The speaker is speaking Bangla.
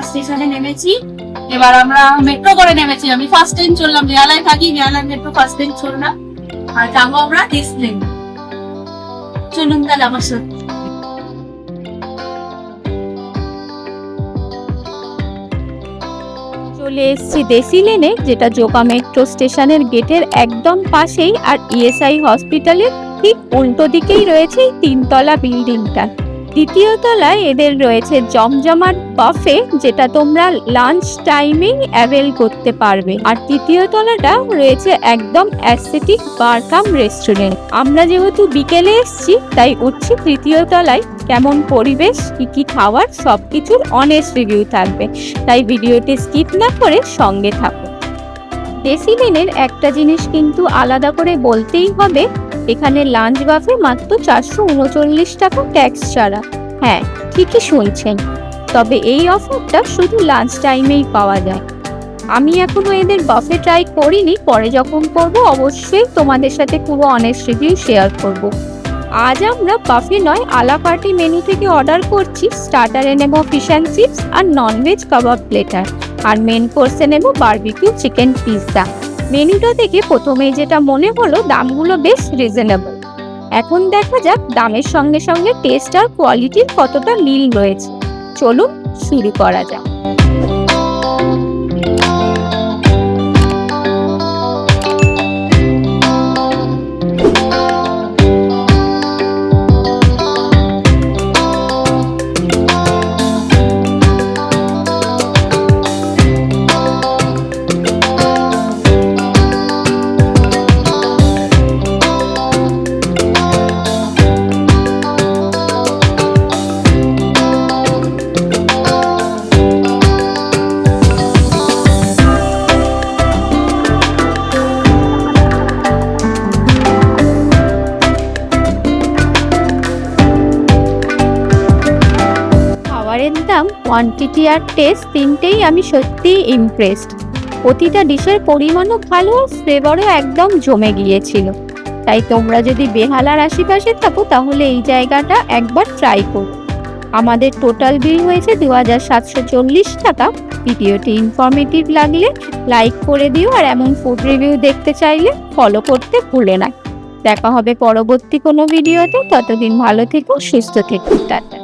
স্টেশনে নেমেছি। এবার আমরা মেট্রো করে নেমেছি। আমি ফার্স্ট টাইম চললাম, বেহালায় থাকি, বেহালায় মেট্রো ফার্স্ট টাইম চললাম। আর যাবো আমরা ডিসপ্লেন। চলুন তাহলে আমার সাথে। চলে এসেছি দেশি লেনে, যেটা জোকা মেট্রো স্টেশনের গেটের একদম পাশেই, আর ইএসআই হসপিটালের ঠিক উল্টো দিকেই রয়েছে এই 3 তলা বিল্ডিংটা। দ্বিতীয় তলায় এদের রয়েছে জমজমাট বাফে, যেটা তোমরা লাঞ্চ টাইমেই অ্যাভেল করতে পারবে। আর তৃতীয় তলাটা রয়েছে একদম অ্যাস্থেটিক বার কাম রেস্টুরেন্ট। আমরা যেহেতু বিকেলে এসেছি তাই উঠছি তৃতীয় তলায়। কেমন পরিবেশ, কি খাওয়ার, সবকিছুর অনেস্ট রিভিউ থাকবে, তাই ভিডিওটি স্কিপ না করে সঙ্গে থাকো। দেশি লেনের একটা জিনিস কিন্তু আলাদা করে বলতেই হবে, এখানে লাঞ্চ বাফে মাত্র 439 টাকা ট্যাক্স ছাড়া। হ্যাঁ, ঠিকই শুনছেন, তবে এই অফারটা শুধু লাঞ্চ টাইমেই পাওয়া যায়। আমি এখনো এদের বাফে ট্রাই করিনি, পরে যখন করব অবশ্যই তোমাদের সাথে পুরো অনেস্ট রিভিউ শেয়ার করব। আজ আমরা বাফে নয়, আলা পার্টি মেনু থেকে অর্ডার করছি। স্টার্টারে নেব ফিশ অ্যান্ড চিপস আর ননভেজ কাবাব প্লেটার, আর মেন কোর্সে নেব বারবিকিউ চিকেন পিৎজা। মেনুটা দেখে প্রথমেই যেটা মনে হলো, দামগুলো বেশ রিজনেবল। এখন দেখা যাক দামের সঙ্গে সঙ্গে টেস্ট আর কোয়ালিটির কতটা মিল রয়েছে। চলুন শুরু করা যাক। দাম, কোয়ান্টিটি আর টেস্ট তিনটেই আমি সত্যিই ইমপ্রেসড। প্রতিটা ডিশের পরিমাণও ভালো, আর ফ্লেভারও একদম জমে গিয়েছিল। তাই তোমরা যদি বেহালার আশেপাশে থাকো তাহলে এই জায়গাটা একবার ট্রাই করো। আমাদের টোটাল বিল হয়েছে 2740 টাকা। ভিডিওটি ইনফরমেটিভ লাগলে লাইক করে দিও, আর এমন ফুড রিভিউ দেখতে চাইলে ফলো করতে ভুলে না। দেখা হবে পরবর্তী কোনো ভিডিওতে, ততদিন ভালো থেকো, সুস্থ থেকো, টাটা।